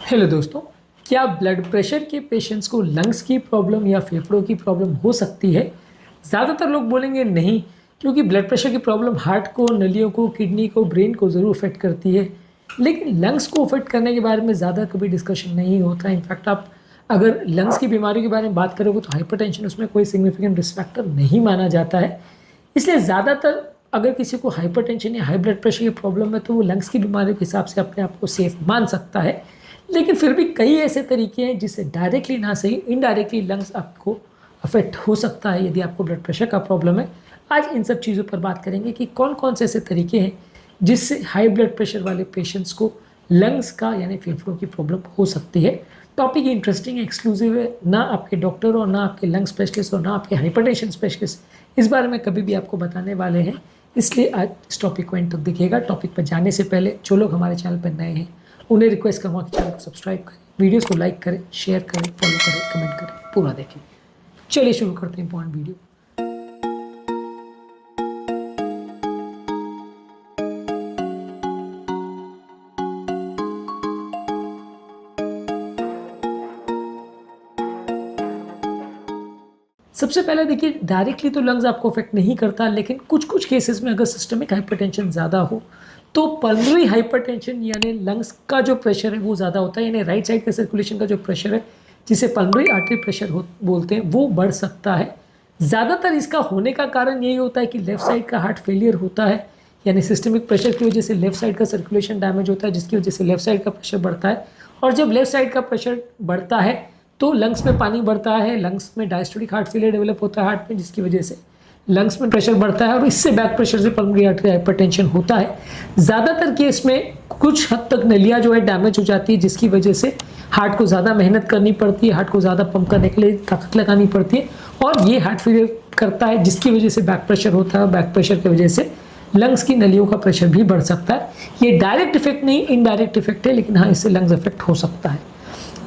Hello दोस्तों, क्या blood pressure के पेशेंट्स को लंग्स की प्रॉब्लम या फेफड़ों की प्रॉब्लम हो सकती है? ज़्यादातर लोग बोलेंगे नहीं, क्योंकि ब्लड प्रेशर की प्रॉब्लम हार्ट को, नलियों को, किडनी को, ब्रेन को ज़रूर अफेक्ट करती है। लेकिन लंग्स को अफेक्ट करने के बारे में ज़्यादा कभी डिस्कशन नहीं होता। इनफैक्ट आप अगर लंग्स की बीमारी के बारे में बात करोगे तो हाइपरटेंशन उसमें कोई सिग्निफिकेंट रिस्क फैक्टर नहीं माना जाता है। इसलिए ज़्यादातर अगर किसी को हाइपरटेंशन या हाई ब्लड प्रेशर की प्रॉब्लम है तो वो लंग्स की बीमारी के हिसाब से अपने आप को सेफ मान सकता है। लेकिन फिर भी कई ऐसे तरीके हैं जिससे डायरेक्टली ना सही इनडायरेक्टली लंग्स आपको अफेक्ट हो सकता है यदि आपको ब्लड प्रेशर का प्रॉब्लम है। आज इन सब चीज़ों पर बात करेंगे कि कौन कौन से ऐसे तरीके हैं जिससे हाई ब्लड प्रेशर वाले पेशेंट्स को लंग्स का यानी फेफड़ों की प्रॉब्लम हो सकती है। टॉपिक इंटरेस्टिंग है, एक्सक्लूसिव है, ना आपके डॉक्टर और ना आपके लंग स्पेशलिस्ट और ना आपके हाइपरटेंशन स्पेशलिस्ट इस बारे में कभी भी आपको बताने वाले हैं। इसलिए आज इस टॉपिक को एंड तक देखिएगा। टॉपिक पर जाने से पहले जो लोग हमारे चैनल पर नए हैं उन्हें रिक्वेस्ट करूँगा कि चैनल को सब्सक्राइब करें, वीडियोस को लाइक करें, शेयर करें, फॉलो करें, कमेंट करें, पूरा देखें। चलिए शुरू करते हैं इंपॉर्टेंट वीडियो। सबसे पहले देखिए, डायरेक्टली तो लंग्स आपको अफेक्ट नहीं करता, लेकिन कुछ कुछ केसेस में अगर सिस्टमिक हाइपरटेंशन ज़्यादा हो तो पल्मोनरी हाइपरटेंशन यानी लंग्स का जो प्रेशर है वो ज़्यादा होता है, यानी राइट साइड का सर्कुलेशन का जो प्रेशर है जिसे पल्मोनरी आर्टरी प्रेशर बोलते हैं वो बढ़ सकता है। ज़्यादातर इसका होने का कारण यही होता है कि लेफ़्ट साइड का हार्ट फेलियर होता है, यानी सिस्टमिक प्रेशर की वजह से लेफ़्ट साइड का सर्कुलेशन डैमेज होता है, जिसकी वजह से लेफ़्ट साइड का प्रेशर बढ़ता है। और जब लेफ़्ट साइड का प्रेशर बढ़ता है तो लंग्स में पानी बढ़ता है, लंग्स में डायस्टोलिक हार्ट फेलियर डेवलप होता है हार्ट में, जिसकी वजह से लंग्स में प्रेशर बढ़ता है और इससे बैक प्रेशर से पल्मोनरी आर्टरी हाइपरटेंशन होता है। ज़्यादातर केस में कुछ हद तक नलियाँ जो है डैमेज हो जाती है, जिसकी वजह से हार्ट को ज़्यादा मेहनत करनी पड़ती है, हार्ट को ज़्यादा पंप करने के लिए ताकत लगानी पड़ती है और ये हार्ट फेलियर करता है, जिसकी वजह से बैक प्रेशर होता है और बैक प्रेशर की वजह से लंग्स की नलियों का प्रेशर भी बढ़ सकता है। ये डायरेक्ट इफेक्ट नहीं, इनडायरेक्ट इफेक्ट है, लेकिन हाँ इससे लंग्स इफेक्ट हो सकता है।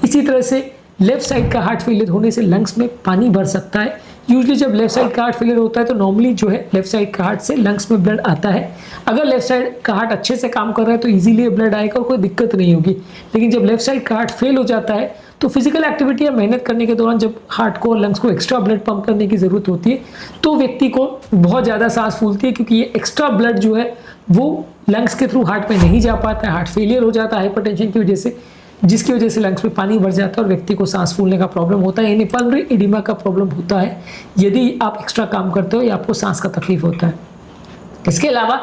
इसी तरह से लेफ्ट साइड का हार्ट फेलियर होने से लंग्स में पानी भर सकता है। यूजुअली जब लेफ्ट साइड का हार्ट फेलियर होता है तो नॉर्मली जो है लेफ्ट साइड का हार्ट से लंग्स में ब्लड आता है। अगर लेफ्ट साइड का हार्ट अच्छे से काम कर रहा है तो इजीली ब्लड आएगा और कोई दिक्कत नहीं होगी। लेकिन जब लेफ्ट साइड का हार्ट फेल हो जाता है तो फिजिकल एक्टिविटी या मेहनत करने के दौरान जब हार्ट को और लंग्स को एक्स्ट्रा ब्लड पंप करने की ज़रूरत होती है तो व्यक्ति को बहुत ज़्यादा सांस फूलती है, क्योंकि ये एक्स्ट्रा ब्लड जो है वो लंग्स के थ्रू हार्ट में नहीं जा पाता है। हार्ट फेलियर हो जाता है हाइपरटेंशन की वजह से, जिसकी वजह से लंग्स में पानी भर जाता है और व्यक्ति को सांस फूलने का प्रॉब्लम होता है, यानी पल्मोनरी एडिमा का प्रॉब्लम होता है यदि आप एक्स्ट्रा काम करते हो या आपको सांस का तकलीफ होता है। इसके अलावा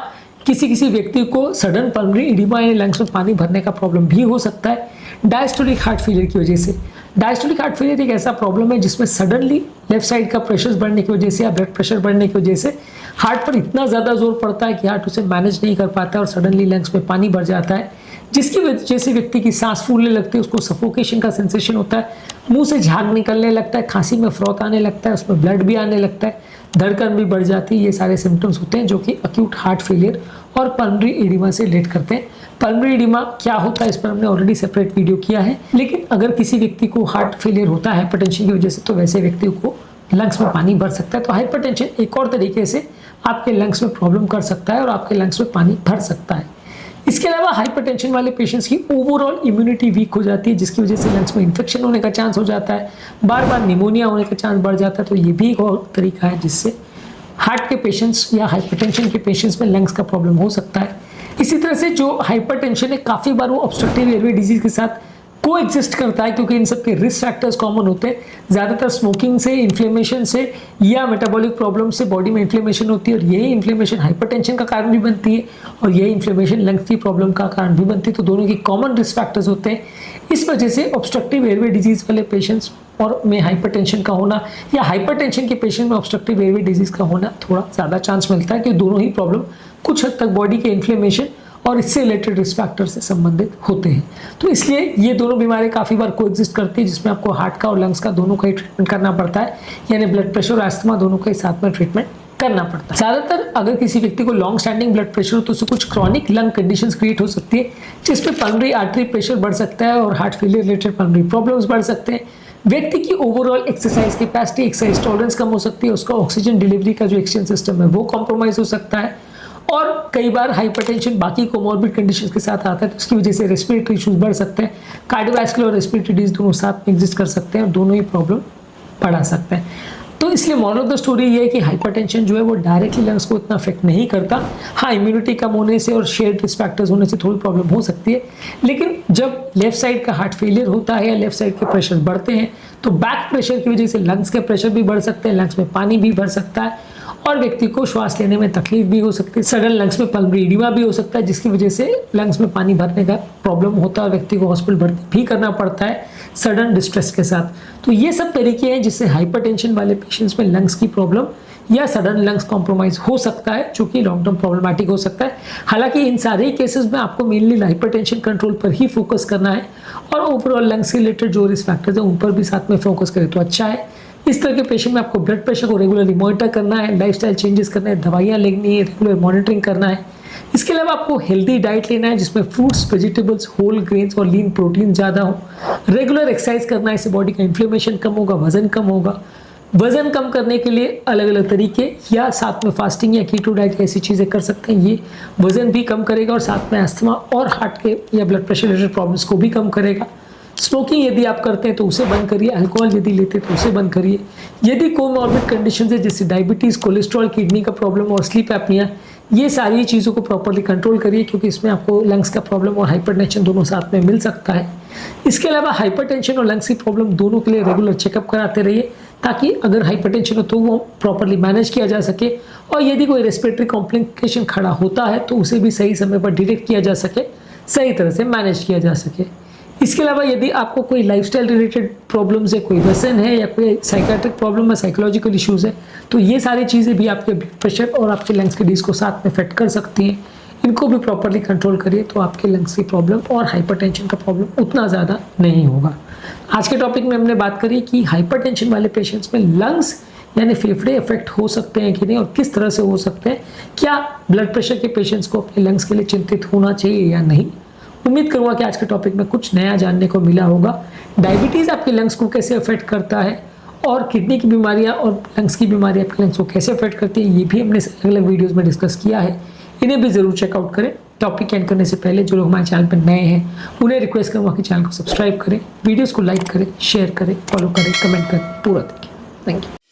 किसी किसी व्यक्ति को सडन पल्मोनरी एडिमा यानी लंग्स में पानी भरने का प्रॉब्लम भी हो सकता है डायस्टोलिक हार्ट फेलियर की वजह से। डायस्टोलिक हार्ट फेलियर एक ऐसा प्रॉब्लम है जिसमें सडनली लेफ्ट साइड का प्रेशर बढ़ने की वजह से या ब्लड प्रेशर बढ़ने की वजह से हार्ट पर इतना ज़्यादा जोर पड़ता है कि हार्ट उसे मैनेज नहीं कर पाता है और सडनली लंग्स में पानी भर जाता है, जिसकी वजह से व्यक्ति की सांस फूलने लगती है, उसको सफोकेशन का सेंसेशन होता है, मुंह से झाग निकलने लगता है, खांसी में फ्रॉथ आने लगता है, उसमें ब्लड भी आने लगता है, धड़कन भी बढ़ जाती है। ये सारे सिम्टम्स होते हैं जो कि अक्यूट हार्ट फेलियर और पल्मोनरी एडिमा से रिलेट करते हैं। पल्मोनरी एडिमा क्या होता है इस पर हमने ऑलरेडी सेपरेट वीडियो किया है, लेकिन अगर किसी व्यक्ति को हार्ट फेलियर होता है हाइपरटेंशन की वजह से तो वैसे व्यक्ति को लंग्स में पानी भर सकता है। तो हाइपरटेंशन एक और तरीके से आपके लंग्स में प्रॉब्लम कर सकता है और आपके लंग्स में पानी भर सकता है। इसके अलावा हाइपरटेंशन वाले पेशेंट्स की ओवरऑल इम्यूनिटी वीक हो जाती है, जिसकी वजह से लंग्स में इन्फेक्शन होने का चांस हो जाता है, बार बार निमोनिया होने का चांस बढ़ जाता है। तो ये भी एक और तरीका है जिससे हार्ट के पेशेंट्स या हाइपरटेंशन के पेशेंट्स में लंग्स का प्रॉब्लम हो सकता है। इसी तरह से जो हाइपरटेंशन है काफ़ी बार वो ऑब्स्ट्रक्टिव एयरवे डिजीज के साथ को एग्जिस्ट करता है, क्योंकि इन सब के रिस्क फैक्टर्स कॉमन होते हैं। ज़्यादातर स्मोकिंग से, इन्फ्लेमेशन से या मेटाबॉलिक प्रॉब्लम से बॉडी में इन्फ्लेमेशन होती है और यही इन्फ्लेमेशन हाइपरटेंशन का कारण भी बनती है और यही इन्फ्लेमेशन लंग्स की प्रॉब्लम का कारण भी बनती है। तो दोनों की कॉमन रिस्क फैक्टर्स होते हैं। इस वजह से ऑब्स्ट्रक्टिव एयरवे डिजीज़ वाले पेशेंट्स और में हाइपरटेंशन का होना या हाइपरटेंशन के पेशेंट में ऑब्स्ट्रक्टिव एयरवे डिजीज़ का होना थोड़ा ज़्यादा चांस मिलता है, कि दोनों ही प्रॉब्लम कुछ हद तक बॉडी के इन्फ्लेमेशन और इससे रिलेटेड रिस्क फैक्टर से संबंधित होते हैं। तो इसलिए ये दोनों बीमारियां काफ़ी बार को एग्जिस्ट करती है, जिसमें आपको हार्ट का और लंग्स का दोनों का ही ट्रीटमेंट करना पड़ता है, यानी ब्लड प्रेशर और अस्थमा दोनों का ही साथ में ट्रीटमेंट करना पड़ता है। ज़्यादातर अगर किसी व्यक्ति को लॉन्ग स्टैंडिंग ब्लड प्रेशर हो तो उससे कुछ क्रॉनिक लंग कंडीशंस क्रिएट हो सकती है, जिसमें पल्मोनरी आर्टरी प्रेशर बढ़ सकता है और heart failure related pulmonary problems बढ़ सकते हैं। व्यक्ति की overall exercise capacity, exercise tolerance कम हो सकती है, उसका ऑक्सीजन डिलीवरी का जो एक्सचेंज सिस्टम है वो कॉम्प्रोमाइज हो सकता है और कई बार हाइपरटेंशन बाकी कोमॉर्बिड कंडीशंस के साथ आता है, तो इसकी वजह से रेस्पिरेटरी इश्यूज बढ़ सकते हैं। कार्डियोवैस्कुलर और रेस्पिरेटरी डिजीज दोनों साथ में एग्जिस्ट कर सकते हैं और दोनों ही प्रॉब्लम बढ़ा सकते हैं। तो इसलिए मॉरल ऑफ द स्टोरी ये है कि हाइपरटेंशन जो है वो डायरेक्टली लंग्स को इतना अफेक्ट नहीं करता। हाँ, इम्यूनिटी कम होने से और शेयर्ड रिस्क फैक्टर्स होने से थोड़ी प्रॉब्लम हो सकती है, लेकिन जब लेफ्ट साइड का हार्ट फेलियर होता है या लेफ्ट साइड के प्रेशर बढ़ते हैं तो बैक प्रेशर की वजह से लंग्स के प्रेशर भी बढ़ सकते हैं, लंग्स में पानी भी भर सकता है और व्यक्ति को श्वास लेने में तकलीफ भी हो सकती है। सडन लंग्स में पल्मोनरी एडिमा भी हो सकता है, जिसकी वजह से लंग्स में पानी भरने का प्रॉब्लम होता है और व्यक्ति को हॉस्पिटल भर्ती भी करना पड़ता है सडन डिस्ट्रेस के साथ। तो ये सब तरीके हैं जिससे हाइपरटेंशन वाले पेशेंट्स में लंग्स की प्रॉब्लम या सडन लंग्स कॉम्प्रोमाइज हो सकता है, जो कि लॉन्ग टर्म प्रॉब्लमैटिक हो सकता है। हालांकि इन सारे केसेस में आपको मेनली हाइपरटेंशन कंट्रोल पर ही फोकस करना है और ओवरऑल लंग्स से रिलेटेड जो रिस्क फैक्टर्स हैं उन पर भी साथ में फोकस करें तो अच्छा है। इस तरह के पेशेंट में आपको ब्लड प्रेशर को रेगुलरली मॉनिटर करना है, लाइफस्टाइल चेंजेस करना है, दवाइयाँ लेनी है, रेगुलर मॉनिटरिंग करना है। इसके अलावा आपको हेल्दी डाइट लेना है जिसमें फ्रूट्स, वेजिटेबल्स, होल ग्रेन्स और लीन प्रोटीन ज़्यादा हो। रेगुलर एक्सरसाइज करना है, इससे बॉडी का इन्फ्लेमेशन कम होगा, वजन कम होगा। वजन कम करने के लिए अलग अलग तरीके या साथ में फास्टिंग या कीटो डाइट ऐसी चीज़ें कर सकते हैं, ये वजन भी कम करेगा और साथ में अस्थमा और हार्ट के या ब्लड प्रेशर रिलेटेड प्रॉब्लम्स को भी कम करेगा। स्मोकिंग यदि आप करते हैं तो उसे बंद करिए, अल्कोहल यदि लेते हैं तो उसे बंद करिए। यदि कोमॉर्बिड कंडीशन है जैसे डायबिटीज़, कोलेस्ट्रॉल, किडनी का प्रॉब्लम और स्लीप एपनिया, ये सारी चीज़ों को प्रॉपरली कंट्रोल करिए क्योंकि इसमें आपको लंग्स का प्रॉब्लम और हाइपरटेंशन दोनों साथ में मिल सकता है। इसके अलावा हाइपरटेंशन और लंग्स की प्रॉब्लम दोनों के लिए रेगुलर चेकअप कराते रहिए ताकि अगर हाइपरटेंशन हो तो वो प्रॉपरली मैनेज किया जा सके और यदि कोई रेस्पिरेटरी कॉम्प्लिकेशन खड़ा होता है तो उसे भी सही समय पर डिटेक्ट किया जा सके, सही तरह से मैनेज किया जा सके। इसके अलावा यदि आपको कोई लाइफस्टाइल रिलेटेड प्रॉब्लम्स है, कोई व्यसन है या कोई साइकेट्रिक प्रॉब्लम है, साइकोलॉजिकल इश्यूज है, तो ये सारी चीज़ें भी आपके ब्लड प्रेशर और आपके लंग्स के डिजीज को साथ में अफेक्ट कर सकती हैं। इनको भी प्रॉपरली कंट्रोल करिए तो आपके लंग्स की प्रॉब्लम और हाइपरटेंशन का प्रॉब्लम उतना ज़्यादा नहीं होगा। आज के टॉपिक में हमने बात करी कि हाइपरटेंशन वाले पेशेंट्स में लंग्स यानी फेफड़े अफेक्ट हो सकते हैं कि नहीं और किस तरह से हो सकते हैं। क्या ब्लड प्रेशर के पेशेंट्स को अपने लंग्स के लिए चिंतित होना चाहिए या नहीं। उम्मीद करूँगा कि आज के टॉपिक में कुछ नया जानने को मिला होगा। डायबिटीज़ आपके लंग्स को कैसे अफेक्ट करता है और किडनी की बीमारियां और लंग्स की बीमारियां आपके लंग्स को कैसे अफेक्ट करती है, ये भी हमने अलग अलग वीडियोज़ में डिस्कस किया है। इन्हें भी ज़रूर चेकआउट करें। टॉपिक एंड करने से पहले जो लोग हमारे चैनल पर नए हैं उन्हें रिक्वेस्ट करूँगा कि चैनल को सब्सक्राइब करें, वीडियोज़ को लाइक करें, शेयर करें, फॉलो करें, कमेंट करें, पूरा देखिए। Thank you.